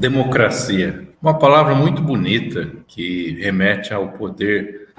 Democracia, uma palavra muito bonita que remete ao poder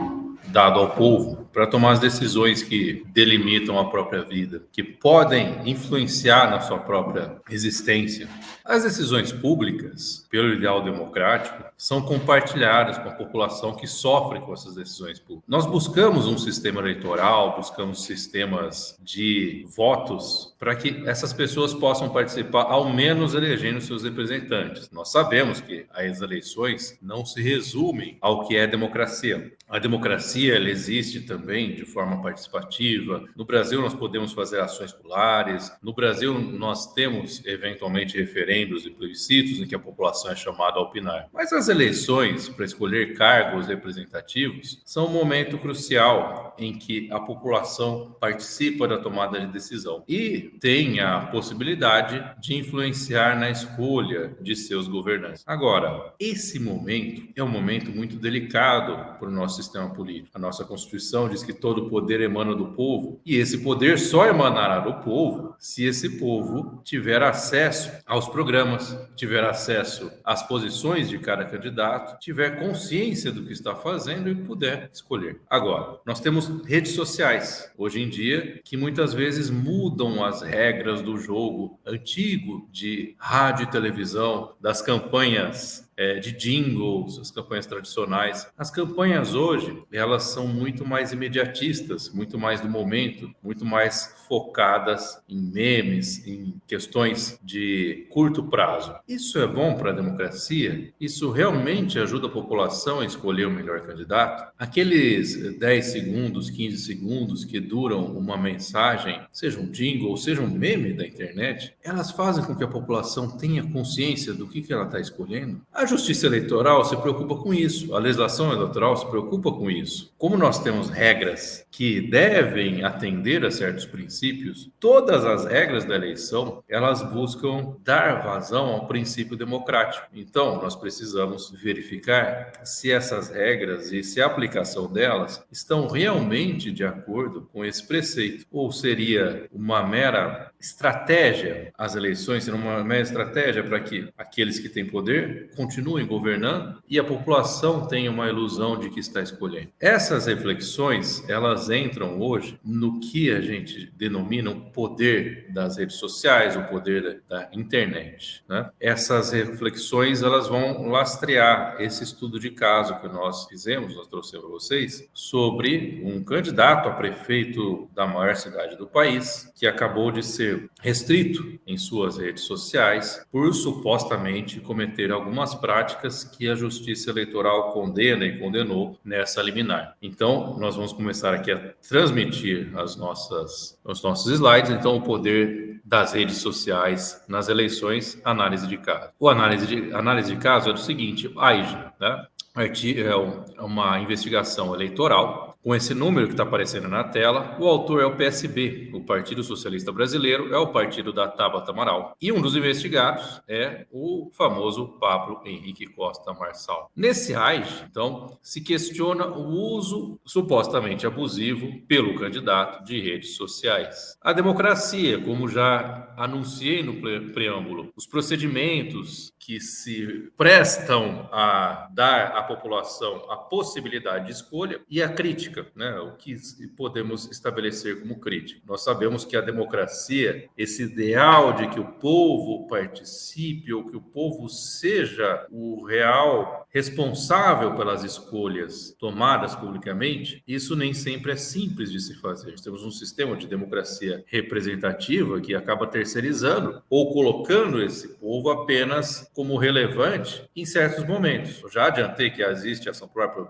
dado ao povo para tomar as decisões que delimitam a própria vida, que podem influenciar na sua própria existência. As decisões públicas, pelo ideal democrático, são compartilhadas com a população que sofre com essas decisões públicas. Nós buscamos um sistema eleitoral, buscamos sistemas de votos para que essas pessoas possam participar, ao menos elegendo seus representantes. Nós sabemos que as eleições não se resumem ao que é democracia. A democracia ela existe também de forma participativa. No Brasil, nós podemos fazer ações populares. No Brasil, nós temos, eventualmente, referendos e plebiscitos em que a população é chamada a opinar. Mas as eleições para escolher cargos representativos são um momento crucial em que a população participa da tomada de decisão e tem a possibilidade de influenciar na escolha de seus governantes. Agora, esse momento é um momento muito delicado para o nosso sistema político. A nossa Constituição diz que todo poder emana do povo e esse poder só emanará do povo se esse povo tiver acesso aos programas, tiver acesso às posições de cada candidato, tiver consciência do que está fazendo e puder escolher. Agora, nós temos redes sociais, hoje em dia, que muitas vezes mudam as regras do jogo antigo de rádio e televisão, das campanhas de jingles, as campanhas tradicionais. As campanhas hoje, elas são muito mais imediatistas, muito mais do momento, muito mais focadas em memes, em questões de curto prazo. Isso é bom para a democracia? Isso realmente ajuda a população a escolher o melhor candidato? Aqueles 10 segundos, 15 segundos que duram uma mensagem, seja um jingle ou seja um meme da internet, elas fazem com que a população tenha consciência do que ela está escolhendo? A Justiça Eleitoral se preocupa com isso, a legislação eleitoral se preocupa com isso. Como nós temos regras que devem atender a certos princípios, todas as regras da eleição, elas buscam dar vazão ao princípio democrático. Então, nós precisamos verificar se essas regras e se a aplicação delas estão realmente de acordo com esse preceito, ou seria uma mera estratégia, as eleições serão uma mera estratégia para que aqueles que têm poder continuem governando e a população tenha uma ilusão de que está escolhendo. Essas reflexões, elas entram hoje no que a gente denomina o poder das redes sociais, o poder da internet, né? Essas reflexões, elas vão lastrear esse estudo de caso que nós fizemos, nós trouxemos para vocês, sobre um candidato a prefeito da maior cidade do país, que acabou de ser restrito em suas redes sociais por supostamente cometer algumas práticas que a Justiça Eleitoral condena e condenou nessa liminar. Então, nós vamos começar aqui a transmitir os nossos slides. Então, o poder das redes sociais nas eleições, análise de caso. A análise de caso é do seguinte, AIGE, né? É uma investigação eleitoral. Com esse número que está aparecendo na tela, o autor é o PSB, o Partido Socialista Brasileiro, é o partido da Tabata Amaral. E um dos investigados é o famoso Pablo Henrique Costa Marçal. Nesse AIGE, então, se questiona o uso supostamente abusivo pelo candidato de redes sociais. A democracia, como já anunciei no preâmbulo, os procedimentos que se prestam a dar à população a possibilidade de escolha e a crítica, né? O que podemos estabelecer como crítica. Nós sabemos que a democracia, esse ideal de que o povo participe ou que o povo seja o real responsável pelas escolhas tomadas publicamente, isso nem sempre é simples de se fazer. Nós temos um sistema de democracia representativa que acaba terceirizando ou colocando esse povo apenas como relevante em certos momentos. Eu já adiantei que existe essa própria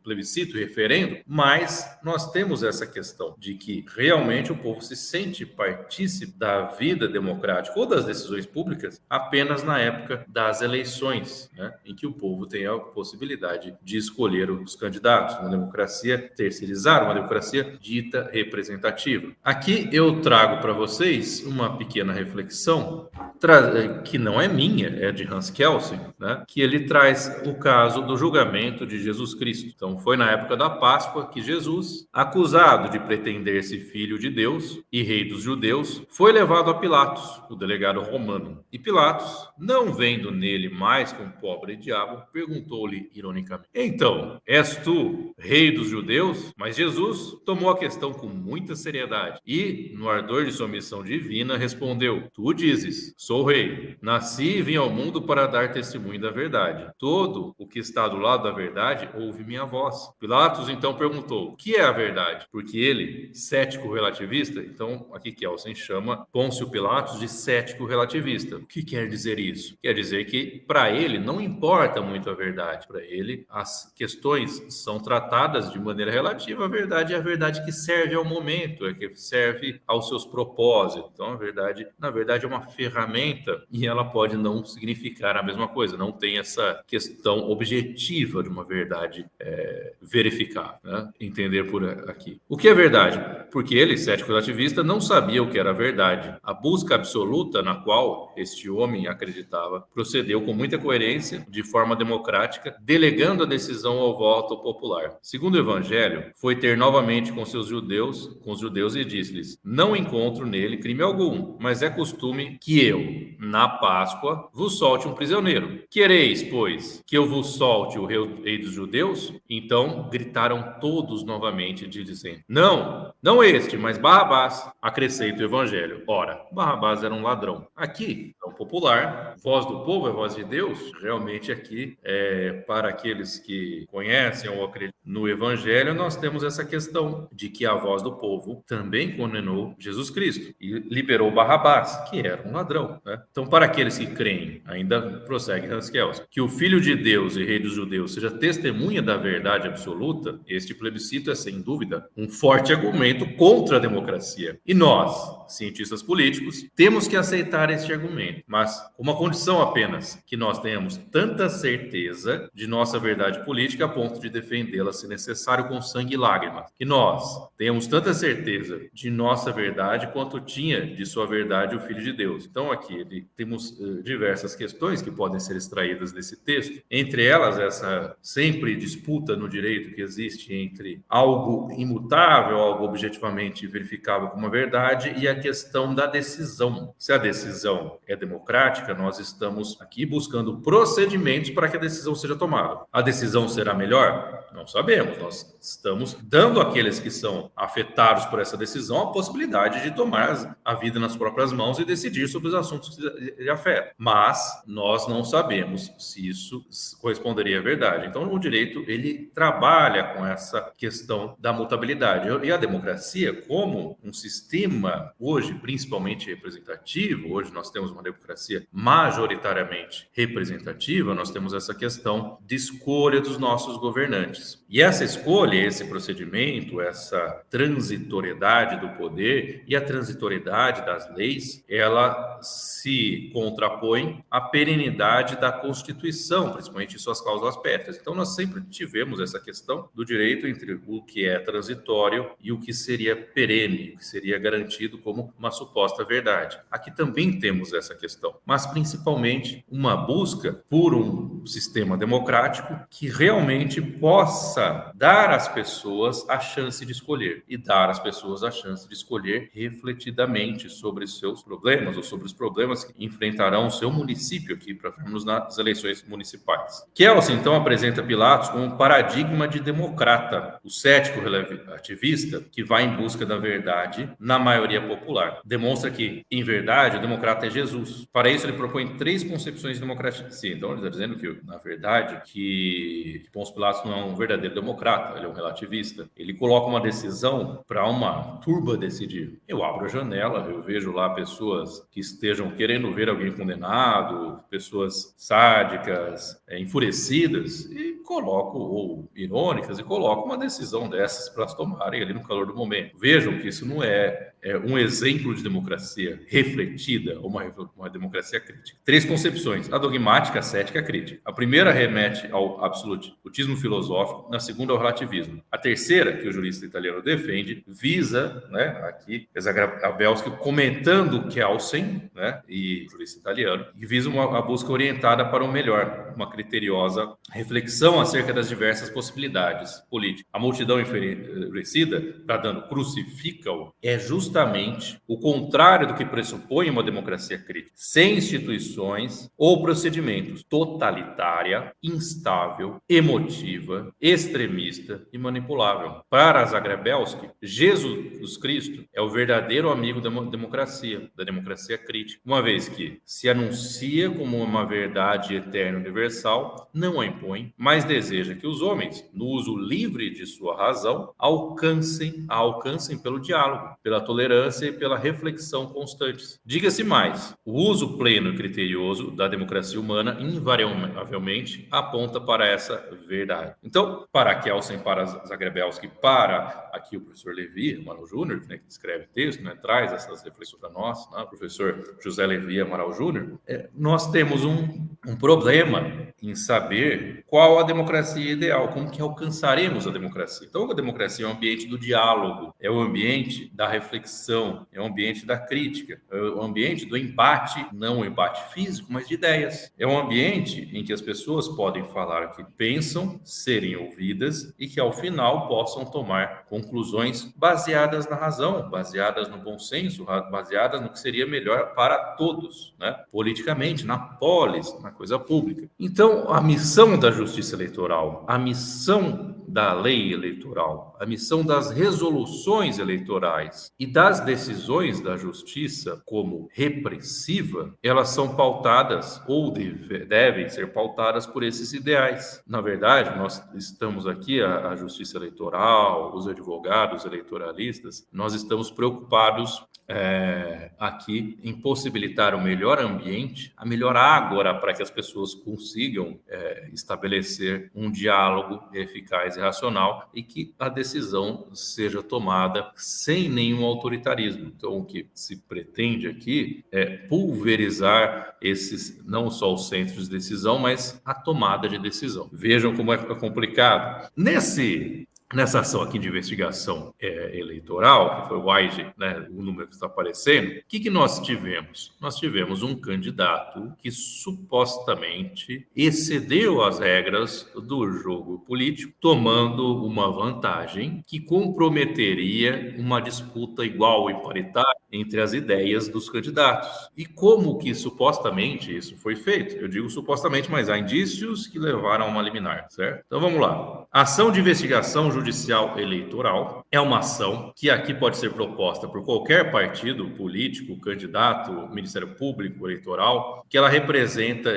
plebiscito, referendo, mas nós temos essa questão de que realmente o povo se sente partícipe da vida democrática ou das decisões públicas apenas na época das eleições, né, em que o povo tem a possibilidade de escolher os candidatos. Uma democracia terceirizada, uma democracia dita representativa. Aqui eu trago para vocês uma pequena reflexão que não é minha, é de Hans Kelsen, né? Que ele traz o caso do julgamento de Jesus Cristo. Então, foi na época da Páscoa que Jesus, acusado de pretender-se filho de Deus e rei dos judeus, foi levado a Pilatos, o delegado romano. E Pilatos, não vendo nele mais que um pobre diabo, perguntou-lhe ironicamente: Então, és tu rei dos judeus? Mas Jesus tomou a questão com muita seriedade e, no ardor de sua missão divina, respondeu: Tu dizes, sou rei. Nasci e vim ao mundo para dar testemunho da verdade. Todo o que está do lado da verdade ouve minha voz. Pilatos então perguntou: O que é a verdade? Porque ele, cético relativista, então aqui Kelsen chama Pôncio Pilatos de cético relativista. O que quer dizer isso? Quer dizer que para ele não importa muito a verdade. Para ele, as questões são tratadas de maneira relativa. A verdade é a verdade que serve ao momento, é que serve aos seus propósitos. Então, a verdade, na verdade, é uma ferramenta e ela pode não significar a mesma coisa. Não tem essa questão objetiva de uma verdade verificar, né? Entender por aqui. O que é verdade? Porque ele, cético relativista, não sabia o que era a verdade. A busca absoluta na qual este homem acreditava procedeu com muita coerência, de forma democrática, delegando a decisão ao voto popular. Segundo o Evangelho, foi ter novamente com os judeus e disse-lhes: Não encontro nele crime algum, mas é costume que eu, na Páscoa, vos solte um prisioneiro. Quereis, pois, que eu vos solte o rei dos judeus? Então gritaram todos novamente, dizendo: Não, não este, mas Barrabás. Acrescenta o Evangelho. Ora, Barrabás era um ladrão. Aqui, é um popular, voz do povo é voz de Deus. Realmente aqui, para aqueles que conhecem ou acreditam no Evangelho, nós temos essa questão de que a voz do povo também condenou Jesus Cristo e liberou Barrabás, que era um ladrão, né? Então, para aqueles que creem, ainda prossegue Hans Kelsen, que o Filho de Deus e Rei dos Judeus seja testemunha da verdade absoluta, este plebiscito é, sem dúvida, um forte argumento contra a democracia. E nós, cientistas políticos, temos que aceitar este argumento, mas com uma condição apenas: que nós tenhamos tanta certeza de nossa verdade política a ponto de defendê-la, se necessário, com sangue e lágrimas. Que nós tenhamos tanta certeza de nossa verdade quanto tinha de sua verdade o Filho de Deus. Então, aqui temos diversas questões que podem ser extraídas desse texto, entre elas essa sempre disputa no direito que existe entre algo imutável, algo objetivamente verificável como uma verdade, e a questão da decisão. Se a decisão é democrática, nós estamos aqui buscando procedimentos para que a decisão seja tomada. A decisão será melhor? Não sabemos. Nós estamos dando àqueles que são afetados por essa decisão a possibilidade de tomar a vida nas próprias mãos e decidir sobre os assuntos que lhe afetam. Mas nós não sabemos se isso corresponderia à verdade. Então, o direito, ele trabalha com essa questão da mutabilidade. E a democracia, como um sistema hoje principalmente representativo, hoje nós temos uma democracia majoritariamente representativa, nós temos essa questão de escolha dos nossos governantes. E essa escolha, esse procedimento, essa transitoriedade do poder e a transitoriedade das leis, ela se contrapõe à perenidade da Constituição, principalmente em suas cláusulas pétreas. Então, nós sempre tivemos essa questão do direito entre o que é transitório e o que seria perene, o que seria garantido como uma suposta verdade. Aqui também temos essa questão, mas principalmente uma busca por um sistema democrático que realmente possa dar às pessoas a chance de escolher e dar às pessoas a chance de escolher refletidamente sobre os seus problemas ou sobre os problemas que enfrentarão o seu município aqui para vermos nas eleições municipais. Kelsen então apresenta Pilatos como um paradigma de democrata, o cético relativista que vai em busca da verdade na maioria popular. Demonstra que, em verdade, o democrata é Jesus. Para isso, ele propõe 3 concepções de democracia. Então, ele está dizendo que, na verdade, que Pôncio Pilatos não é um verdadeiro democrata, ele é um relativista. Ele coloca uma decisão para uma turba decidir. Eu abro a janela, eu vejo lá pessoas que estejam querendo ver alguém condenado, pessoas sádicas, enfurecidas, e coloco, ou irônicas, e coloco uma decisão dessas para elas tomarem ali no calor do momento. Vejam que isso não é um exemplo de democracia refletida ou uma democracia crítica. 3 concepções: a dogmática, a cética e a crítica. A primeira remete ao absolutismo filosófico, na segunda ao relativismo. A terceira, que o jurista italiano defende, visa, aqui, Abelski comentando Kelsen, e o jurista italiano, e visa uma busca orientada para o melhor. uma criteriosa reflexão acerca das diversas possibilidades políticas. A multidão enfurecida, bradando crucifica-o, é justamente o contrário do que pressupõe uma democracia crítica, sem instituições ou procedimentos, totalitária, instável, emotiva, extremista e manipulável. Para Zagrebelsky, Jesus Cristo é o verdadeiro amigo da democracia crítica, uma vez que se anuncia como uma verdade eterna e universal, não a impõe, mas deseja que os homens, no uso livre de sua razão, a alcancem pelo diálogo, pela tolerância e pela reflexão constantes. Diga-se mais, o uso pleno e criterioso da democracia humana invariavelmente aponta para essa verdade. Então, para Kelsen, para Zagrebelsky, para aqui o professor Levi Amaral Júnior, né, que escreve texto, né, traz essas reflexões para nós, né, o professor José Levi Amaral Júnior, nós temos um problema em saber qual a democracia ideal, como que alcançaremos a democracia. Então, a democracia é um ambiente do diálogo, é o ambiente da reflexão, é o ambiente da crítica, é o ambiente do embate, não o embate físico, mas de ideias. É um ambiente em que as pessoas podem falar o que pensam, serem ouvidas e que, ao final, possam tomar conclusões baseadas na razão, baseadas no bom senso, baseadas no que seria melhor para todos, né? Politicamente, na polis, na coisa pública. Então, a missão da justiça eleitoral, a missão da lei eleitoral, a missão das resoluções eleitorais e das decisões da justiça como repressiva, elas são pautadas ou devem ser pautadas por esses ideais. Na verdade, nós estamos aqui, a justiça eleitoral, os advogados eleitoralistas, nós estamos preocupados aqui em possibilitar o melhor ambiente, a melhor ágora para que as pessoas consigam estabelecer um diálogo eficaz e racional e que a decisão seja tomada sem nenhum autoritarismo. Então, o que se pretende aqui é pulverizar esses, não só os centros de decisão, mas a tomada de decisão. Vejam como é complicado. Nessa ação aqui de investigação eleitoral, que foi o AIGE, né, o número que está aparecendo, o que nós tivemos? Nós tivemos um candidato que supostamente excedeu as regras do jogo político, tomando uma vantagem que comprometeria uma disputa igual e paritária entre as ideias dos candidatos. E como que supostamente isso foi feito? Eu digo supostamente, mas há indícios que levaram a uma liminar, certo? Então vamos lá. A ação de investigação judicial eleitoral é uma ação que aqui pode ser proposta por qualquer partido político, candidato, Ministério Público Eleitoral, que ela representa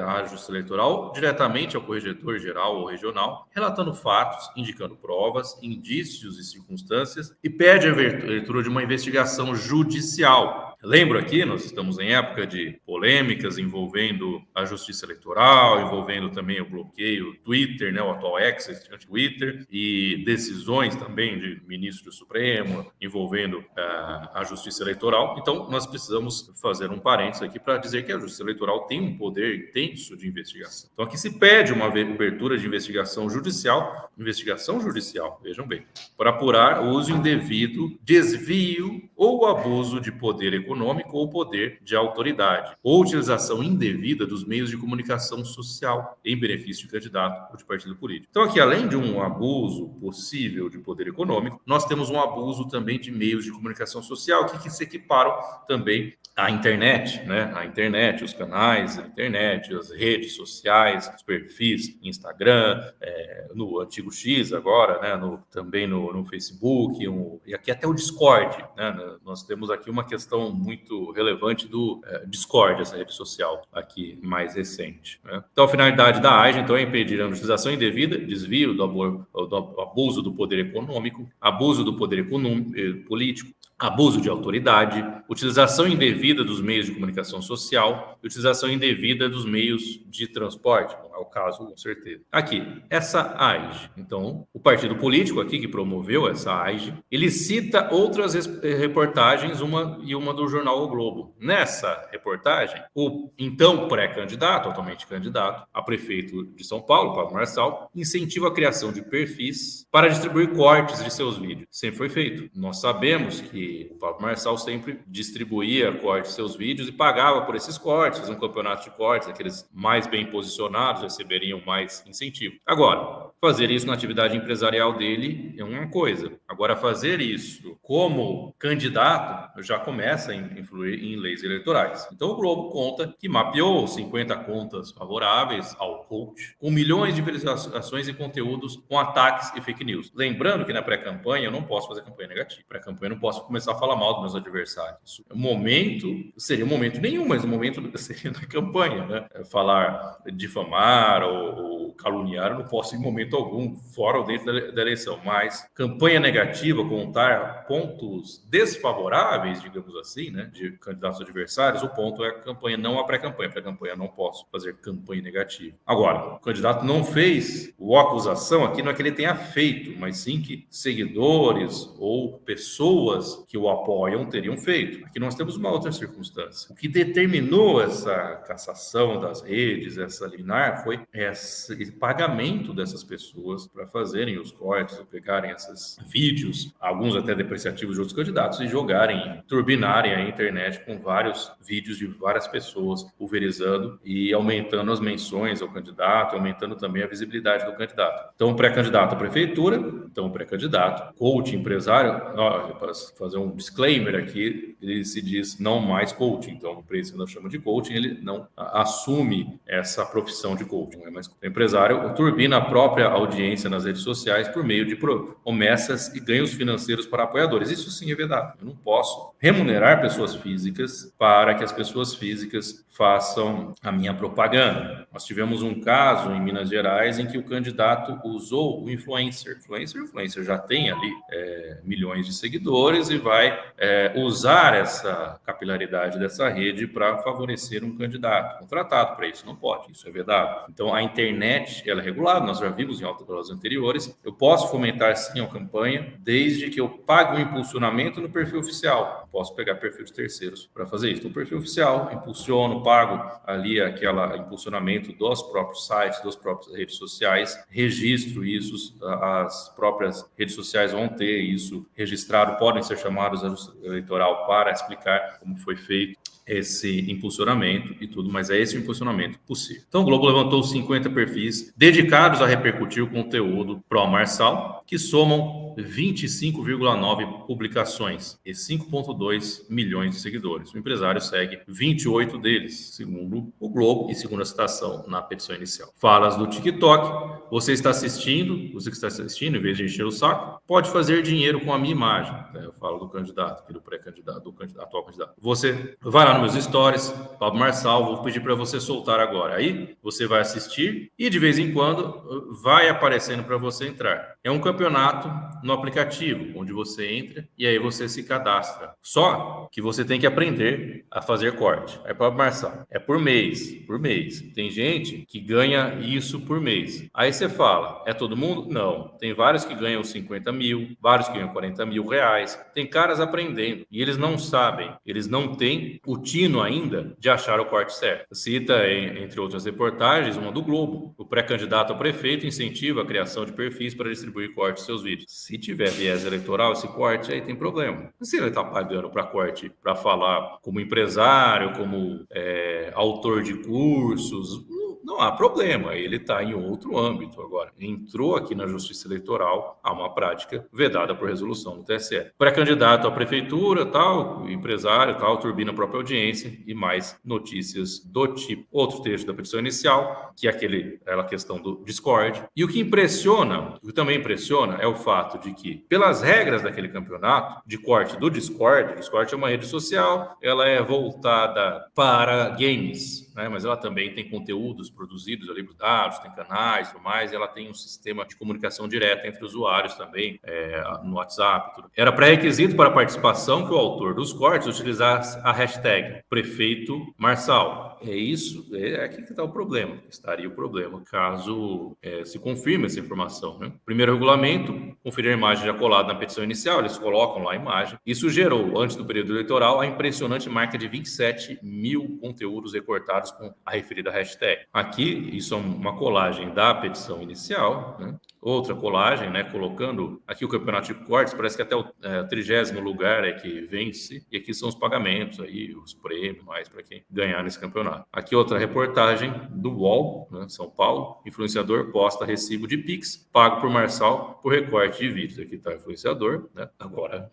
a Justiça Eleitoral diretamente ao Corregedor Geral ou Regional, relatando fatos, indicando provas, indícios e circunstâncias e pede a abertura de uma investigação judicial. Lembro aqui, nós estamos em época de polêmicas envolvendo a justiça eleitoral, envolvendo também o bloqueio Twitter, né, o atual X, Twitter, e decisões também de ministro do Supremo envolvendo a justiça eleitoral. Então, nós precisamos fazer um parênteses aqui para dizer que a justiça eleitoral tem um poder intenso de investigação. Então, aqui se pede uma abertura de investigação judicial, vejam bem, para apurar o uso indevido, desvio ou abuso de poder econômico ou poder de autoridade, ou utilização indevida dos meios de comunicação social em benefício de candidato ou de partido político. Então, aqui, além de um abuso possível de poder econômico, nós temos um abuso também de meios de comunicação social que se equiparam também à internet, né? A internet, os canais da internet, as redes sociais, os perfis, Instagram, no antigo X agora, né? Também no Facebook, e aqui até o Discord, né? Nós temos aqui uma questão muito relevante do Discord, essa rede social aqui mais recente, né? Então, a finalidade da AIGE, então, é impedir a utilização indevida, desvio do abuso do poder econômico, abuso do poder político, abuso de autoridade, utilização indevida dos meios de comunicação social e utilização indevida dos meios de transporte. Não é o caso, com certeza. Aqui, essa AIGE. Então, o partido político aqui que promoveu essa AIGE, ele cita outras reportagens, uma do jornal O Globo. Nessa reportagem, o então pré-candidato, atualmente candidato, a prefeito de São Paulo, Pablo Marçal, incentiva a criação de perfis para distribuir cortes de seus vídeos. Sempre foi feito. Nós sabemos que que o Pablo Marçal sempre distribuía cortes de seus vídeos e pagava por esses cortes, fazia um campeonato de cortes, aqueles mais bem posicionados receberiam mais incentivo. Agora, fazer isso na atividade empresarial dele é uma coisa. Agora, fazer isso como candidato já começa a influir em leis eleitorais. Então, o Globo conta que mapeou 50 contas favoráveis ao coach, com milhões de visualizações e conteúdos com ataques e fake news. Lembrando que na pré-campanha eu não posso fazer campanha negativa. Pré-campanha eu não posso começar a falar mal dos meus adversários. O momento seria um momento nenhum, mas o momento seria na campanha, né? Falar, difamar ou caluniar, eu não posso em momento algum, fora ou dentro da eleição. Mas campanha negativa, contar pontos desfavoráveis, digamos assim, né, de candidatos adversários, o ponto é a campanha, não a pré-campanha. Pré-campanha não posso fazer campanha negativa. Agora, o candidato não fez, a acusação aqui não é que ele tenha feito, mas sim que seguidores ou pessoas que o apoiam teriam feito. Aqui nós temos uma outra circunstância. O que determinou essa cassação das redes, essa liminar, foi esse pagamento dessas pessoas para fazerem os cortes, pegarem esses vídeos, alguns até depreciativos de outros candidatos, e jogarem, turbinarem a internet com vários vídeos de várias pessoas pulverizando e aumentando as menções ao candidato, aumentando também a visibilidade do candidato. Então, pré-candidato à prefeitura, então pré-candidato, coach, empresário, para fazer um disclaimer aqui, ele se diz não mais coaching, então o preço não chama de coaching, ele não assume essa profissão de coaching, não é mais coaching. O empresário turbina a própria audiência nas redes sociais por meio de promessas e ganhos financeiros para apoiadores. Isso sim é vedado. Eu não posso remunerar pessoas físicas para que as pessoas físicas façam a minha propaganda. Nós tivemos um caso em Minas Gerais em que o candidato usou o influencer. Influencer já tem ali milhões de seguidores e vai usar essa capilaridade dessa rede para favorecer um candidato. Contratado para isso, não pode. Isso é vedado. Então, a internet, ela é regulada, nós já vimos em aulas anteriores. Eu posso fomentar sim a campanha, desde que eu pague um impulsionamento no perfil oficial. Eu posso pegar perfil de terceiros para fazer isso. No perfil oficial, impulsiono, pago ali aquele impulsionamento dos próprios sites, das próprias redes sociais, registro isso, as próprias redes sociais vão ter isso registrado, podem ser chamados a justiça eleitoral para explicar como foi feito esse impulsionamento e tudo, mas é esse o impulsionamento possível. Então, o Globo levantou 50 perfis dedicados a repercutir o conteúdo pró-Marçal, que somam 25,9 publicações e 5,2 milhões de seguidores. O empresário segue 28 deles, segundo o Globo e segundo a citação na petição inicial. Falas do TikTok. Você que está assistindo, em vez de encher o saco, pode fazer dinheiro com a minha imagem. Eu falo do candidato, aqui do pré-candidato, do atual candidato. Você vai lá nos meus stories, Pablo Marçal, vou pedir para você soltar agora. Aí você vai assistir e de vez em quando vai aparecendo para você entrar. É um campeonato no aplicativo, onde você entra e aí você se cadastra. Só que você tem que aprender a fazer corte. Aí, Pablo Marçal, é por mês. Tem gente que ganha isso por mês. Aí você fala, é todo mundo? Não. Tem vários que ganham 50 mil, vários que ganham 40 mil reais. Tem caras aprendendo e eles não sabem, eles não têm o tino ainda de achar o corte certo. Cita, entre outras reportagens, uma do Globo. O pré-candidato a prefeito incentiva a criação de perfis para distribuir cortes de seus vídeos. Se tiver viés eleitoral, esse corte aí tem problema. Se ele está pagando para corte, para falar como empresário, como autor de cursos, não há problema, ele está em outro âmbito agora. Entrou aqui na Justiça Eleitoral, há uma prática vedada por resolução do TSE. Pré-candidato à prefeitura, tal, empresário, tal, turbina a própria audiência e mais notícias do tipo. Outro trecho da petição inicial, que é aquela questão do Discord. E o que também impressiona é o fato de que, pelas regras daquele campeonato de corte do Discord é uma rede social, ela é voltada para games, né? Mas ela também tem conteúdos produzidos ali por dados, tem canais e tudo mais, e ela tem um sistema de comunicação direta entre usuários também, no WhatsApp. Tudo. Era pré-requisito para a participação que o autor dos cortes utilizasse a hashtag prefeito Marçal. É isso, aqui que está o problema. Estaria o problema caso se confirme essa informação, né? Primeiro regulamento, conferir a imagem já colada na petição inicial, eles colocam lá a imagem. Isso gerou, antes do período eleitoral, a impressionante marca de 27 mil conteúdos recortados com a referida hashtag. Aqui, isso é uma colagem da petição inicial, né? outra colagem, né, colocando aqui o campeonato de cortes, parece que até o 30º lugar é que vence, e aqui são os pagamentos, aí, os prêmios, mais para quem ganhar nesse campeonato. Aqui outra reportagem do UOL, né, São Paulo, influenciador posta recibo de Pix, pago por Marçal por recorte de vídeos. Aqui está o influenciador, né? Agora,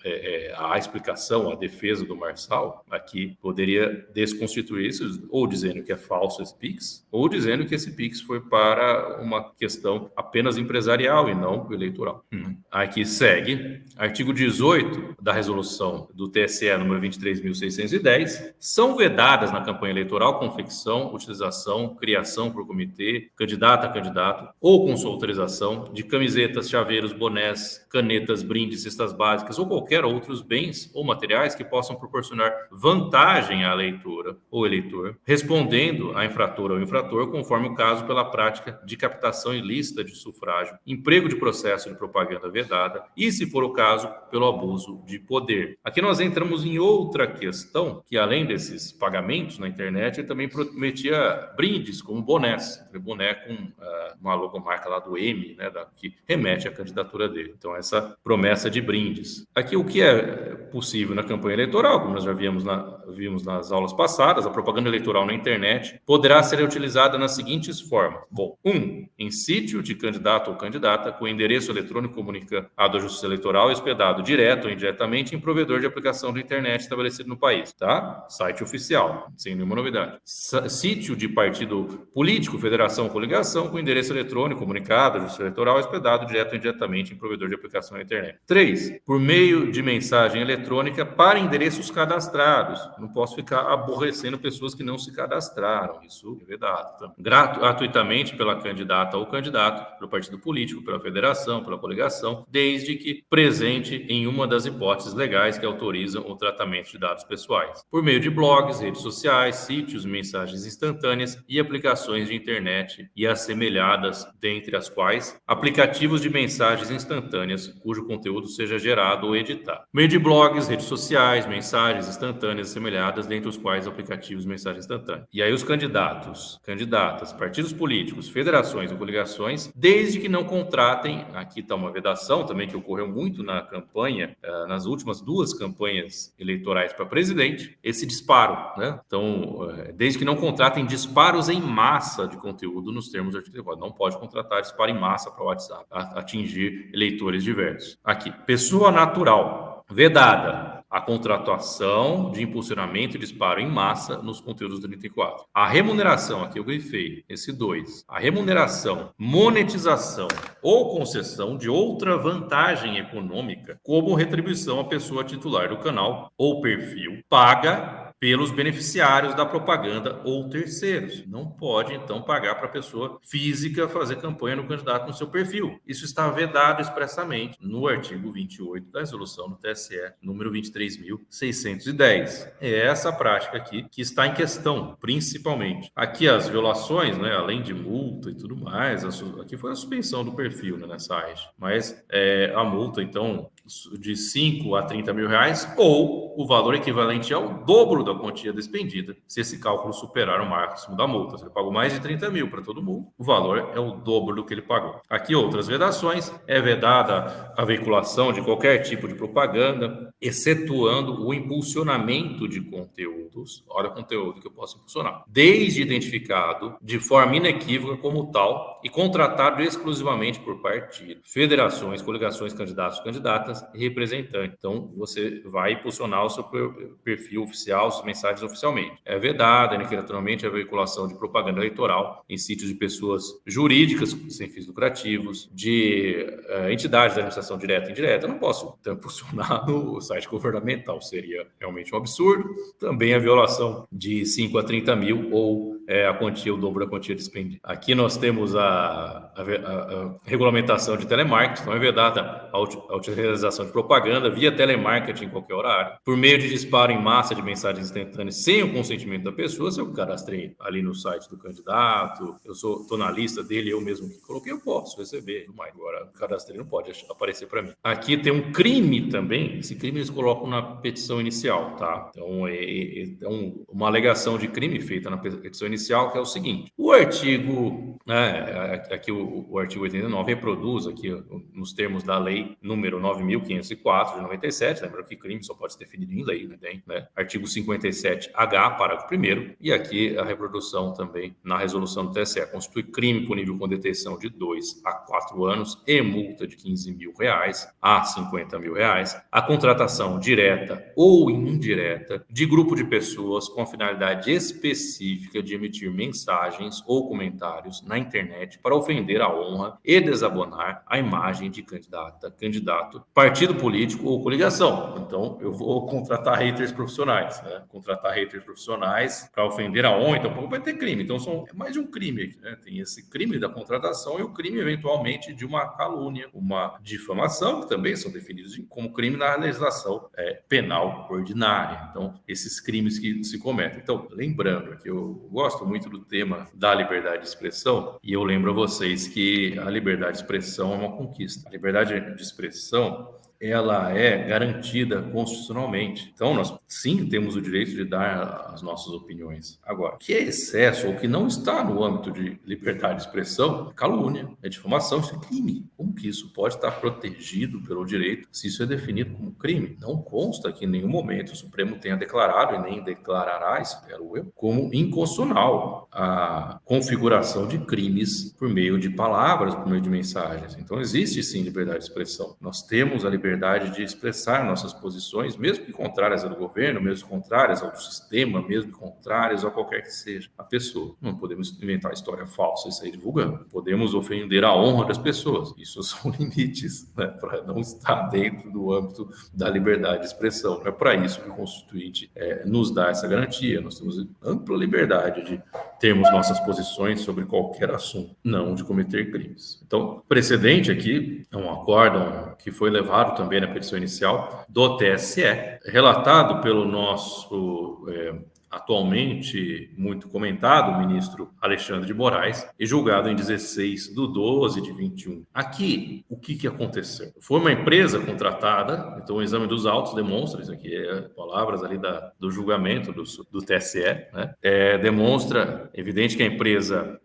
a explicação, a defesa do Marçal, aqui poderia desconstituir isso, ou dizendo que é falso esse Pix, ou dizendo que esse Pix foi para uma questão apenas empresarial e não eleitoral. Aqui segue, artigo 18 da resolução do TSE número 23.610, são vedadas na campanha eleitoral confecção, utilização, criação por comitê, candidata a candidato ou com sua autorização de camisetas, chaveiros, bonés, canetas, brindes, cestas básicas ou qualquer outros bens ou materiais que possam proporcionar vantagem à eleitora ou eleitor, respondendo à infratora ou infrator conforme o caso pela prática de captação ilícita de sufrágio, emprego de processo de propaganda vedada e, se for o caso, pelo abuso de poder. Aqui nós entramos em outra questão, que além desses pagamentos na internet, ele também prometia brindes, como bonés, boné com uma logomarca lá do M, né, que remete à candidatura dele. Então, essa promessa de brindes. Aqui, o que é possível na campanha eleitoral, como nós já vimos nas aulas passadas, a propaganda eleitoral na internet poderá ser utilizada nas seguintes formas. Bom, 1. Em sítio de candidato ou candidata com endereço eletrônico comunicado à Justiça Eleitoral hospedado direto ou indiretamente em provedor de aplicação de internet estabelecido no país, tá? Site oficial, sem nenhuma novidade. Sítio de partido político, federação ou coligação com endereço eletrônico comunicado à Justiça Eleitoral hospedado direto ou indiretamente em provedor de aplicação na internet. 3. Por meio de mensagem eletrônica para endereços cadastrados. Não posso ficar aborrecendo pessoas que não se cadastraram. Isso é vedado. Então, gratuitamente pela candidata ou candidato, pelo partido político, pela federação, pela coligação, desde que presente em uma das hipóteses legais que autorizam o tratamento de dados pessoais. Por meio de blogs, redes sociais, sítios, mensagens instantâneas e aplicações de internet e assemelhadas, dentre as quais aplicativos de mensagens instantâneas cujo conteúdo seja gerado ou editado. Por meio de blogs, redes sociais, mensagens instantâneas assemelhadas, dentre os quais aplicativos de mensagem instantânea. E aí os candidatos, candidatas, partidos políticos, federações ou coligações, desde que não contratem, aqui está uma vedação também que ocorreu muito na campanha, nas últimas 2 campanhas eleitorais para presidente, esse disparo, né? Então, desde que não contratem disparos em massa de conteúdo nos termos do artigo 4. Não pode contratar disparo em massa para o WhatsApp, atingir eleitores diversos. Aqui, pessoa natural, vedada a contratação de impulsionamento e disparo em massa nos conteúdos do 34. A remuneração, aqui eu grifei, esse 2. A remuneração, monetização ou concessão de outra vantagem econômica, como retribuição à pessoa titular do canal ou perfil, paga pelos beneficiários da propaganda ou terceiros. Não pode, então, pagar para a pessoa física fazer campanha no candidato no seu perfil. Isso está vedado expressamente no artigo 28 da resolução do TSE, número 23.610. É essa prática aqui que está em questão, principalmente. Aqui as violações, né, além de multa e tudo mais, aqui foi a suspensão do perfil, né, nessa arte. Mas a multa, então, de 5 a 30 mil reais, ou o valor equivalente ao dobro da quantia despendida, se esse cálculo superar o máximo da multa. Se ele pagou mais de 30 mil para todo mundo, o valor é o dobro do que ele pagou. Aqui outras vedações, é vedada a veiculação de qualquer tipo de propaganda, excetuando o impulsionamento de conteúdos, olha o conteúdo que eu posso impulsionar, desde identificado de forma inequívoca como tal e contratado exclusivamente por partido, federações, coligações, candidatos, candidatas e representantes. Então, você vai impulsionar o seu perfil oficial, suas mensagens oficialmente. É vedada, naturalmente, a veiculação de propaganda eleitoral em sítios de pessoas jurídicas sem fins lucrativos, de entidades da administração direta e indireta. Eu não posso impulsionar no site governamental, seria realmente um absurdo. Também a violação de 5 a 30 mil ou a quantia, o dobro da quantia despendida. Aqui nós temos a regulamentação de telemarketing, então é vedada a utilização de propaganda via telemarketing em qualquer horário, por meio de disparo em massa de mensagens instantâneas sem o consentimento da pessoa. Se eu cadastrei ali no site do candidato, eu estou na lista dele, eu mesmo que coloquei, eu posso receber, mas agora o cadastrei não pode aparecer para mim. Aqui tem um crime também, esse crime eles colocam na petição inicial, tá? Então uma alegação de crime feita na petição inicial, que é o seguinte: o artigo Aqui o artigo 89 reproduz aqui nos termos da lei número 9.504 de 97, lembra que crime só pode ser definido em lei, né? Artigo 57H, parágrafo 1º, e aqui a reprodução também na resolução do TSE. Constitui crime punível com detenção de 2 a 4 anos e multa de R$15 mil a R$50 mil a contratação direta ou indireta de grupo de pessoas com a finalidade específica de emitir mensagens ou comentários na internet para ofender a honra e desabonar a imagem de candidato, partido político ou coligação. Então, eu vou contratar haters profissionais, né? Contratar haters profissionais para ofender a honra, então vai ter crime. Então, é mais de um crime aqui, né? Tem esse crime da contratação e o crime, eventualmente, de uma calúnia, uma difamação, que também são definidos como crime na legislação penal ordinária. Então, esses crimes que se cometem. Então, lembrando que eu gosto muito do tema da liberdade de expressão, e eu lembro a vocês que a liberdade de expressão é uma conquista. A liberdade de expressão, ela é garantida constitucionalmente. Então, nós sim temos o direito de dar as nossas opiniões. Agora, o que é excesso ou que não está no âmbito de liberdade de expressão é calúnia, é difamação, isso é crime. Como que isso pode estar protegido pelo direito se isso é definido como crime? Não consta que em nenhum momento o Supremo tenha declarado, e nem declarará, espero eu, como inconstitucional a configuração de crimes por meio de palavras, por meio de mensagens. Então, existe sim liberdade de expressão. Nós temos a liberdade de expressar nossas posições, mesmo que contrárias ao governo, mesmo contrárias ao sistema, mesmo contrárias a qualquer que seja a pessoa. Não podemos inventar história falsa e sair divulgando. Podemos ofender a honra das pessoas. Isso são limites, né, para não estar dentro do âmbito da liberdade de expressão. Não é para isso que o Constituinte nos dá essa garantia. Nós temos ampla liberdade de termos nossas posições sobre qualquer assunto, não de cometer crimes. Então, precedente aqui é um acórdão que foi levado também na petição inicial do TSE, relatado pelo nosso atualmente muito comentado ministro Alexandre de Moraes e julgado em 16/12/21. Aqui, o que aconteceu? Foi uma empresa contratada, então o exame dos autos demonstra, isso aqui palavras ali do julgamento do TSE, né? Demonstra, evidente que a empresa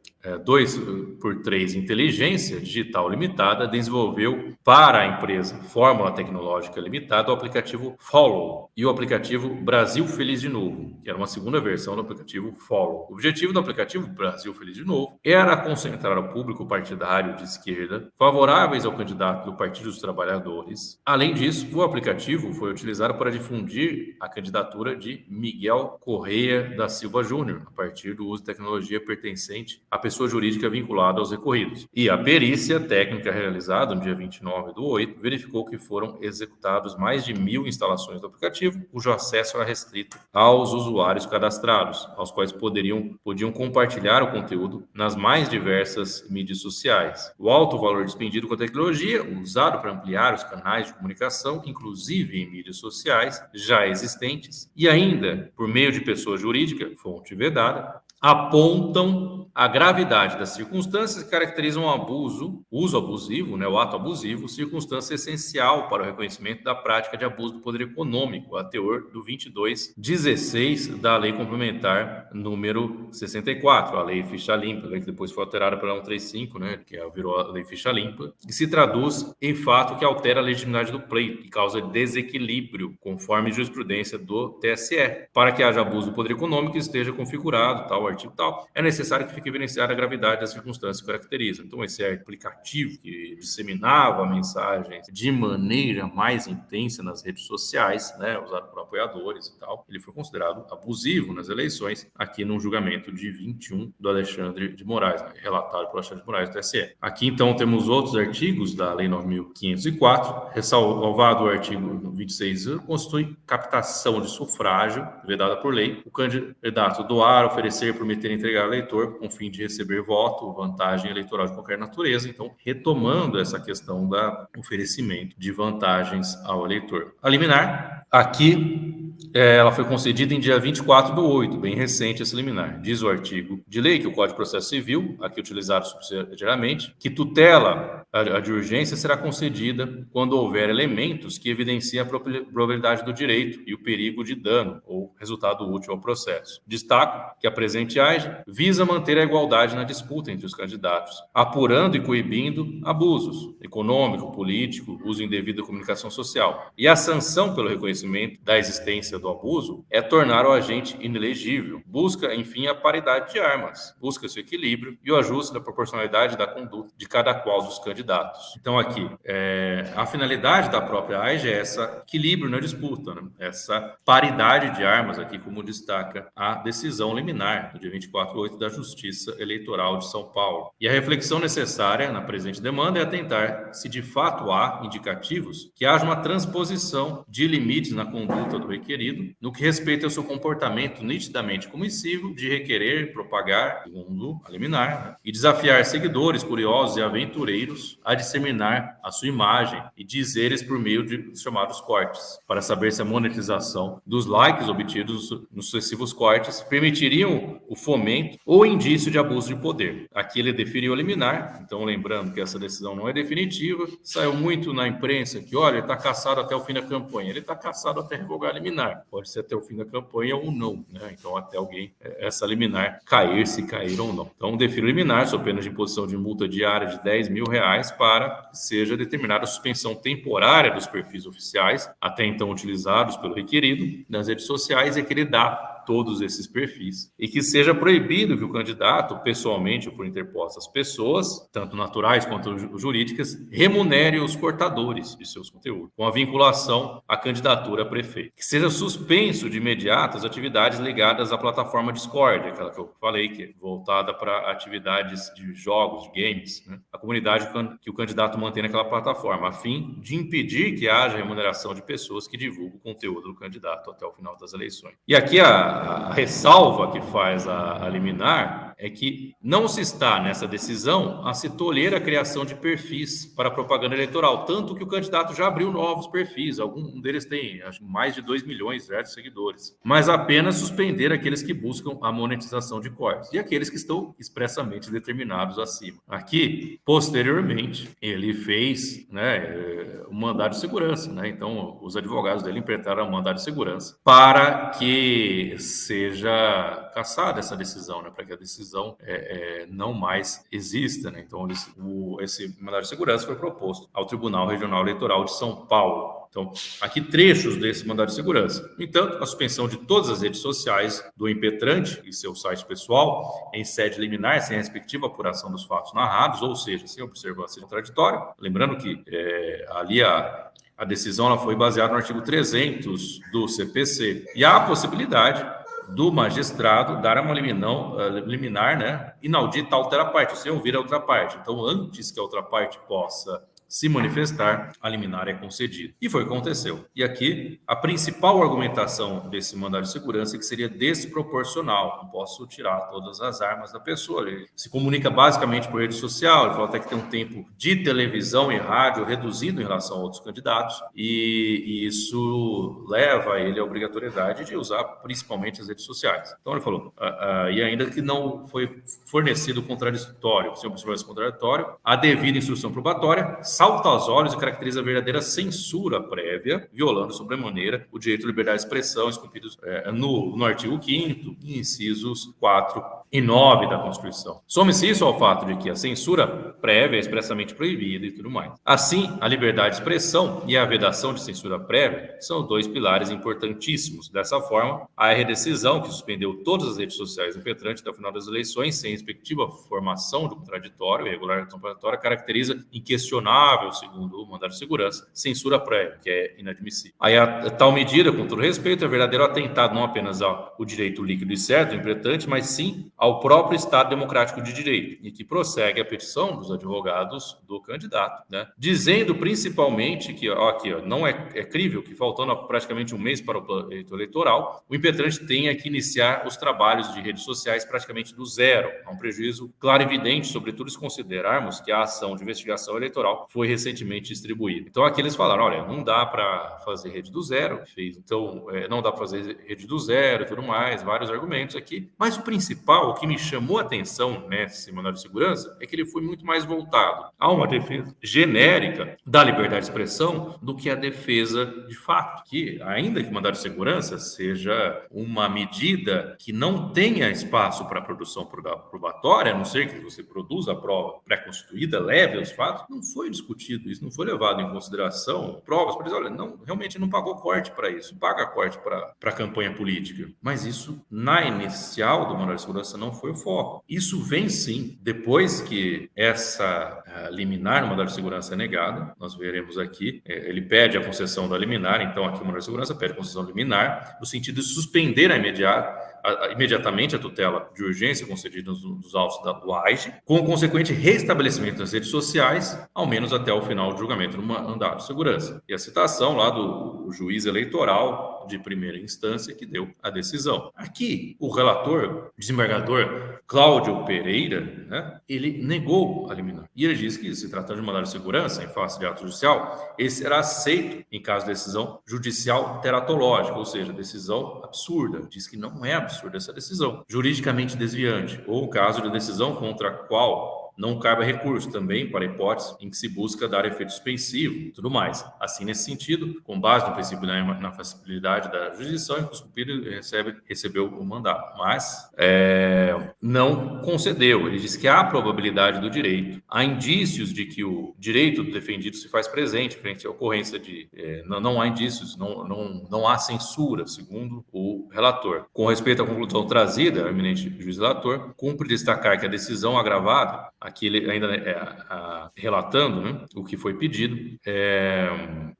2x3 Inteligência Digital Limitada desenvolveu para a empresa Fórmula Tecnológica Limitada o aplicativo Follow e o aplicativo Brasil Feliz de Novo, que era uma segunda versão do aplicativo Follow. O objetivo do aplicativo Brasil Feliz de Novo era concentrar o público partidário de esquerda favoráveis ao candidato do Partido dos Trabalhadores. Além disso, o aplicativo foi utilizado para difundir a candidatura de Miguel Correia da Silva Júnior, a partir do uso de tecnologia pertencente à pessoa jurídica vinculada aos recorridos. E a perícia técnica realizada no dia 29/8 verificou que foram executados mais de 1.000 instalações do aplicativo, cujo acesso era restrito aos usuários cadastrados, aos quais podiam compartilhar o conteúdo nas mais diversas mídias sociais. O alto valor despendido com a tecnologia, usado para ampliar os canais de comunicação, inclusive em mídias sociais já existentes, e ainda por meio de pessoa jurídica, fonte vedada, apontam a gravidade das circunstâncias que caracterizam o uso abusivo, né, o ato abusivo, circunstância essencial para o reconhecimento da prática de abuso do poder econômico, a teor do 22/16 da Lei Complementar número 64, a Lei Ficha Limpa, que depois foi alterada para a 135, né, que virou a Lei Ficha Limpa, que se traduz em fato que altera a legitimidade do pleito, que causa desequilíbrio, conforme jurisprudência do TSE. Para que haja abuso do poder econômico, esteja configurado tal artigo tal, é necessário que fique evidenciada a gravidade das circunstâncias que caracterizam. Então, esse aplicativo que disseminava mensagens de maneira mais intensa nas redes sociais, né, usado por apoiadores e tal, ele foi considerado abusivo nas eleições, aqui num julgamento de 21 do Alexandre de Moraes, né, relatado pelo Alexandre de Moraes do TSE. Aqui, então, temos outros artigos da Lei 9.504, ressalvado o artigo 26, constitui captação de sufrágio vedada por lei. O candidato doar, oferecer, prometer, entregar ao eleitor com o fim de receber voto, vantagem eleitoral de qualquer natureza. Então, retomando essa questão do oferecimento de vantagens ao eleitor. A liminar, aqui ela foi concedida em dia 24/8, bem recente essa liminar. Diz o artigo de lei que o Código de Processo Civil, aqui utilizado subsidiariamente, que tutela a de urgência será concedida quando houver elementos que evidenciem a probabilidade do direito e o perigo de dano ou resultado útil ao processo. Destaco que a presente AIGE visa manter a igualdade na disputa entre os candidatos, apurando e coibindo abusos econômico, político, uso indevido da comunicação social. E a sanção pelo reconhecimento da existência do abuso é tornar o agente inelegível. Busca, enfim, a paridade de armas. Busca-se o equilíbrio e o ajuste da proporcionalidade da conduta de cada qual dos candidatos. Então, aqui, a finalidade da própria AIGE é esse equilíbrio na disputa, né? Essa paridade de armas, aqui como destaca a decisão liminar do dia 24/8 da Justiça Eleitoral de São Paulo. E a reflexão necessária na presente demanda é atentar se de fato há indicativos que haja uma transposição de limites na conduta do requerido no que respeita ao seu comportamento nitidamente comissivo de requerer, propagar, segundo a liminar, né? E desafiar seguidores, curiosos e aventureiros a disseminar a sua imagem e dizeres por meio de chamados cortes, para saber se a monetização dos likes obtidos nos sucessivos cortes permitiriam o fomento ou indício de abuso de poder. Aqui ele deferiu a liminar, então lembrando que essa decisão não é definitiva, saiu muito na imprensa que, olha, ele está cassado até o fim da campanha. Ele está cassado até revogar a liminar. Pode ser até o fim da campanha ou não, né? Então até alguém, essa liminar, cair, se cair ou não. Então deferiu liminar, sob pena de imposição de multa diária de R$ 10.000 para que seja determinada a suspensão temporária dos perfis oficiais, até então utilizados pelo requerido, nas redes sociais, e que ele dá todos esses perfis, e que seja proibido que o candidato, pessoalmente ou por interpostas pessoas, tanto naturais quanto jurídicas, remunere os portadores de seus conteúdos, com a vinculação à candidatura a prefeito. Que seja suspenso de imediato as atividades ligadas à plataforma Discord, aquela que eu falei, que é voltada para atividades de jogos, de games, né? A comunidade que o candidato mantém naquela plataforma, a fim de impedir que haja remuneração de pessoas que divulgam o conteúdo do candidato até o final das eleições. E aqui a ressalva que faz a liminar é que não se está nessa decisão a se tolher a criação de perfis para propaganda eleitoral, tanto que o candidato já abriu novos perfis, algum deles tem acho, mais de 2 milhões de seguidores, mas apenas suspender aqueles que buscam a monetização de cortes e aqueles que estão expressamente determinados acima. Aqui, posteriormente, ele fez, né, um mandado de segurança, né? Então, os advogados dele impetraram um mandado de segurança para que seja cassada essa decisão, né? Para que a decisão não mais exista, né? Então, esse mandado de segurança foi proposto ao Tribunal Regional Eleitoral de São Paulo. Então, aqui trechos desse mandado de segurança. No entanto, a suspensão de todas as redes sociais do impetrante e seu site pessoal em sede liminar, sem a respectiva apuração dos fatos narrados, ou seja, sem observância contraditória. Lembrando que ali a decisão ela foi baseada no artigo 300 do CPC. E há a possibilidade do magistrado dar uma liminar, né, inaudita à outra parte, sem ouvir a outra parte. Então, antes que a outra parte possa se manifestar, a liminar é concedida. E foi o que aconteceu. E aqui, a principal argumentação desse mandado de segurança é que seria desproporcional. Não posso tirar todas as armas da pessoa. Ele se comunica basicamente por rede social, ele fala até que tem um tempo de televisão e rádio reduzido em relação a outros candidatos, e isso leva ele à obrigatoriedade de usar principalmente as redes sociais. Então ele falou, e ainda que não foi fornecido contraditório, sem observância contraditório, a devida instrução probatória salta aos olhos e caracteriza a verdadeira censura prévia, violando sobremaneira o direito à liberdade de expressão esculpidos no artigo 5º, incisos 4 e 9 da Constituição. Some-se isso ao fato de que a censura prévia é expressamente proibida e tudo mais. Assim, a liberdade de expressão e a vedação de censura prévia são dois pilares importantíssimos. Dessa forma, a redecisão, que suspendeu todas as redes sociais impetrantes até o final das eleições, sem respectiva formação do contraditório e regularização contraditória, caracteriza inquestionável, segundo o mandado de segurança, censura prévia, que é inadmissível. Aí, a tal medida, com todo respeito, é verdadeiro atentado não apenas ao direito líquido e certo do impetente, mas sim ao próprio Estado Democrático de Direito e que prossegue a petição dos advogados do candidato, né? Dizendo principalmente que, não é crível que, faltando praticamente um mês para o pleito eleitoral, o impetrante tenha que iniciar os trabalhos de redes sociais praticamente do zero. Há um prejuízo claro e evidente, sobretudo se considerarmos que a ação de investigação eleitoral foi recentemente distribuída. Então, aqui eles falaram, olha, não dá para fazer rede do zero, então não dá para fazer rede do zero e tudo mais, vários argumentos aqui, mas o principal, o que me chamou a atenção nesse mandado de segurança, é que ele foi muito mais voltado a uma defesa genérica da liberdade de expressão do que a defesa de fato, que ainda que o mandado de segurança seja uma medida que não tenha espaço para produção probatória, a não ser que você produza a prova pré-constituída, leve aos fatos, não foi discutido isso, não foi levado em consideração provas, por exemplo, olha, não, realmente não pagou corte para isso, paga corte para a campanha política, mas isso na inicial do mandado de segurança não foi o foco. Isso vem sim, depois que essa liminar no mandado de segurança é negada, nós veremos aqui, ele pede a concessão da liminar, então aqui o mandado de segurança pede a concessão liminar, no sentido de suspender imediatamente a tutela de urgência concedida nos autos do AIGE, com o consequente restabelecimento das redes sociais, ao menos até o final do julgamento no mandado de segurança. E a citação lá do juiz eleitoral de primeira instância que deu a decisão. Aqui, o relator, desembargador Cláudio Pereira, né, ele negou a liminar. E ele disse que, se tratando de mandado de segurança em face de ato judicial, ele será aceito em caso de decisão judicial teratológica, ou seja, decisão absurda. Diz que não é absurda essa decisão, juridicamente desviante, ou caso de decisão contra a qual não cabe recurso também para a hipótese em que se busca dar efeito suspensivo e tudo mais. Assim, nesse sentido, com base no princípio da inafabilidade da jurisdição, o incumprido recebeu o mandato, mas não concedeu. Ele disse que há probabilidade do direito, há indícios de que o direito do defendido se faz presente frente à ocorrência de... não há indícios, não há censura, segundo o relator. Com respeito à conclusão trazida, o eminente juiz relator, cumpre destacar que a decisão agravada, aqui ele ainda relatando, né, o que foi pedido,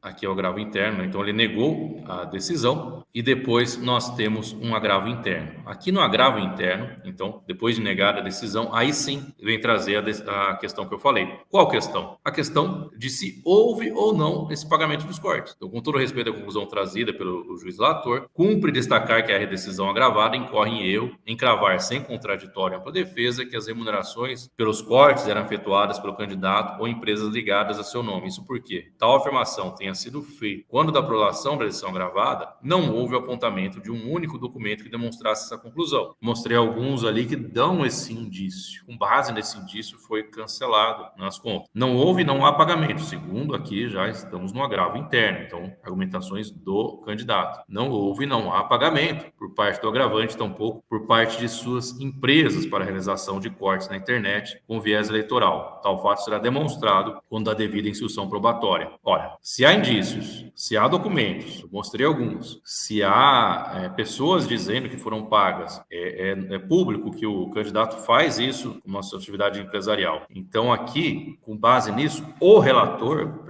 aqui é o agravo interno, né? Então ele negou a decisão e depois nós temos um agravo interno. Aqui no agravo interno, então, depois de negar a decisão, aí sim vem trazer a questão que eu falei. Qual questão? A questão de se houve ou não esse pagamento dos cortes. Então, com todo respeito à conclusão trazida pelo juiz relator, cumpre destacar que a decisão agravada incorre em erro em cravar sem contraditório ampla defesa que as remunerações pelos cortes eram efetuadas pelo candidato ou empresas ligadas a seu nome. Isso porque tal afirmação tenha sido feita quando da prolação da decisão gravada, não houve o apontamento de um único documento que demonstrasse essa conclusão. Mostrei alguns ali que dão esse indício. Com base nesse indício, foi cancelado nas contas. Não houve e não há pagamento. Segundo, aqui já estamos no agravo interno. Então, argumentações do candidato. Não houve e não há pagamento por parte do agravante, tampouco por parte de suas empresas para a realização de cortes na internet com viés eleitoral. Tal fato será demonstrado quando da devida instrução probatória. Ora, se há indícios, se há documentos, eu mostrei alguns, se há pessoas dizendo que foram pagas, é público que o candidato faz isso com uma sua atividade empresarial. Então, aqui, com base nisso, o relator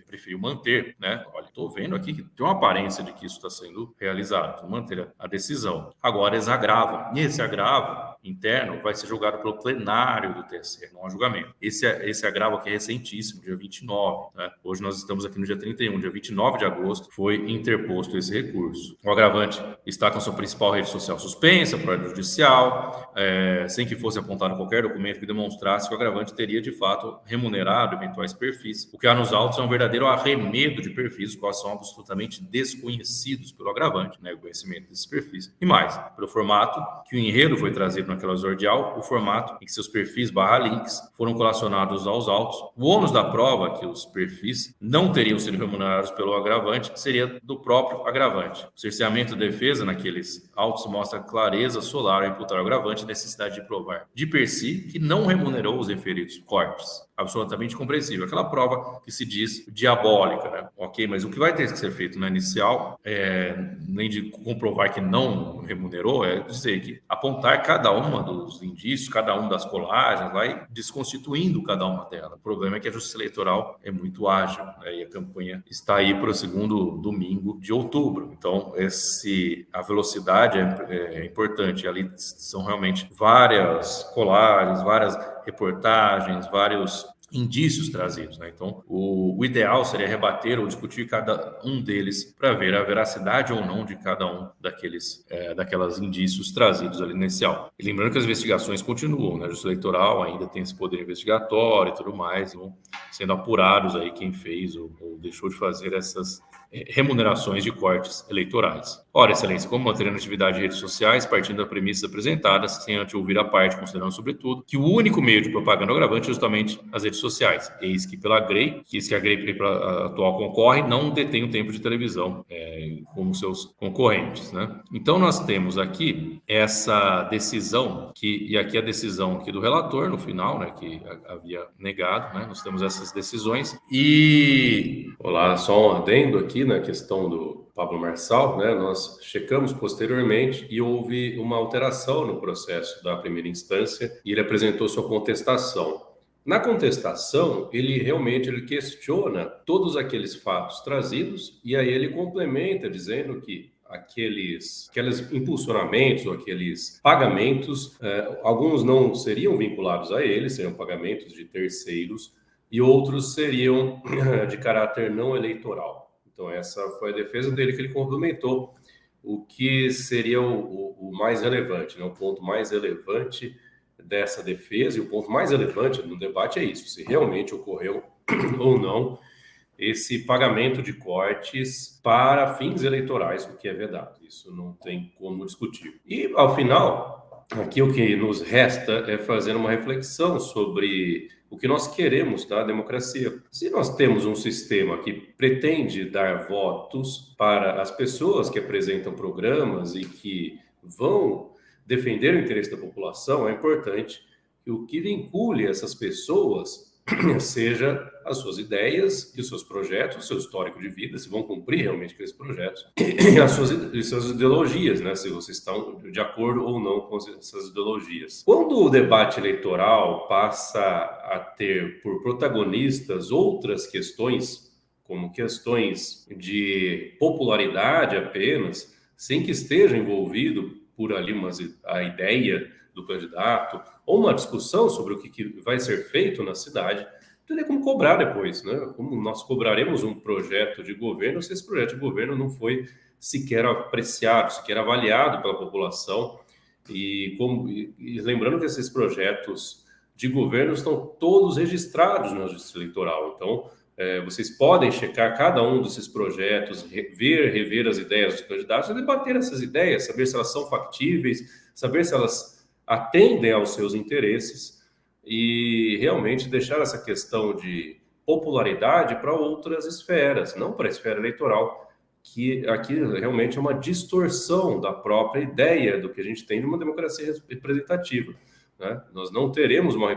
preferiu manter, né? Olha, estou vendo aqui que tem uma aparência de que isso está sendo realizado, manter a decisão. Agora, eles agravam. E esse agravo interno vai ser julgado pelo plenário do TSE, não há julgamento. Esse agravo aqui é recentíssimo, dia 29. Né? Hoje nós estamos aqui no dia 31, dia 29 de agosto, foi interposto esse recurso. O agravante está com sua principal rede social suspensa, por ordem judicial, sem que fosse apontado qualquer documento que demonstrasse que o agravante teria, de fato, remunerado eventuais perfis. O que há nos autos é um verdadeiro arremedo de perfis, os quais são absolutamente desconhecidos pelo agravante, né? O conhecimento desses perfis. E mais, pelo formato que o enredo foi trazido naquela exordial, o formato em que seus perfis /links foram colacionados aos autos. O ônus da prova, que os perfis não teriam sido remunerados pelo agravante, seria do próprio agravante. O cerceamento da defesa naqueles autos mostra clareza solar ao imputar ao agravante a necessidade de provar de per si que não remunerou os referidos cortes. Absolutamente compreensível. Aquela prova que se diz diabólica, né? Ok, mas o que vai ter que ser feito na inicial, nem de comprovar que não remunerou, é dizer que apontar cada uma uma dos indícios, cada uma das colagens, vai desconstituindo cada uma delas. O problema é que a Justiça Eleitoral é muito ágil, né? E a campanha está aí para o segundo domingo de outubro. Então, a velocidade é importante. Ali são realmente várias colagens, várias reportagens, vários indícios trazidos, né? Então, o ideal seria rebater ou discutir cada um deles para ver a veracidade ou não de cada um daquelas indícios trazidos ali nesse auto. E lembrando que as investigações continuam, né? A Justiça Eleitoral ainda tem esse poder investigatório e tudo mais, vão sendo apurados aí quem fez ou deixou de fazer essas remunerações de cortes eleitorais. Ora, Excelência, como manter a atividade de redes sociais partindo da premissas apresentadas, sem antes ouvir a parte, considerando, sobretudo, que o único meio de propaganda agravante é justamente as redes sociais. Eis que a Grey atual concorre, não detém o tempo de televisão como seus concorrentes, né? Então, nós temos aqui essa decisão, e aqui a decisão aqui do relator, no final, né, que havia negado, né? Nós temos essas decisões. E, olá, só um adendo aqui na questão do Pablo Marçal, né? Nós checamos posteriormente e houve uma alteração no processo da primeira instância e ele apresentou sua contestação. Na contestação, ele questiona todos aqueles fatos trazidos e aí ele complementa dizendo que aqueles impulsionamentos ou aqueles pagamentos, alguns não seriam vinculados a ele, seriam pagamentos de terceiros e outros seriam de caráter não eleitoral. Então, essa foi a defesa dele que ele complementou o que seria o mais relevante, né? O ponto mais relevante dessa defesa, e o ponto mais relevante no debate é isso, se realmente ocorreu ou não esse pagamento de cortes para fins eleitorais, o que é vedado. Isso não tem como discutir. E, ao final, aqui o que nos resta é fazer uma reflexão sobre o que nós queremos da democracia. Se nós temos um sistema que pretende dar votos para as pessoas que apresentam programas e que vão defender o interesse da população, é importante que o que vincule essas pessoas seja as suas ideias e os seus projetos, o seu histórico de vida, se vão cumprir realmente aqueles projetos, e as suas ideologias, né? Se vocês estão de acordo ou não com essas ideologias. Quando o debate eleitoral passa a ter por protagonistas outras questões, como questões de popularidade apenas, sem que esteja envolvido por ali a ideia do candidato, ou uma discussão sobre o que vai ser feito na cidade, teria como cobrar depois, né? Como nós cobraremos um projeto de governo se esse projeto de governo não foi sequer apreciado, sequer avaliado pela população, e lembrando que esses projetos de governo estão todos registrados na Justiça Eleitoral, então vocês podem checar cada um desses projetos, rever as ideias dos candidatos e debater essas ideias, saber se elas são factíveis, saber se elas atendem aos seus interesses e realmente deixar essa questão de popularidade para outras esferas, não para a esfera eleitoral, que aqui realmente é uma distorção da própria ideia do que a gente tem de uma democracia representativa, né? Nós não teremos uma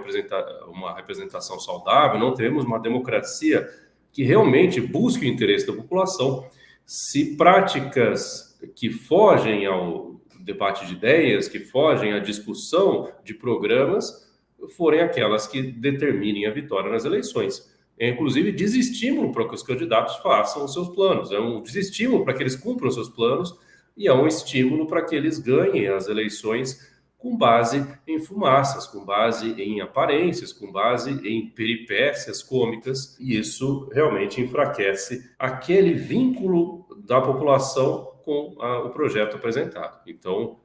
representação saudável, não teremos uma democracia que realmente busque o interesse da população se práticas que fogem ao debate de ideias, que fogem à discussão de programas, forem aquelas que determinem a vitória nas eleições. É, inclusive, desestímulo para que os candidatos façam os seus planos, é um desestímulo para que eles cumpram os seus planos e é um estímulo para que eles ganhem as eleições com base em fumaças, com base em aparências, com base em peripécias cômicas, e isso realmente enfraquece aquele vínculo da população com o projeto apresentado. Então,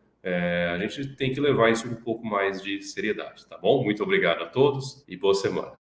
a gente tem que levar isso um pouco mais de seriedade, tá bom? Muito obrigado a todos e boa semana.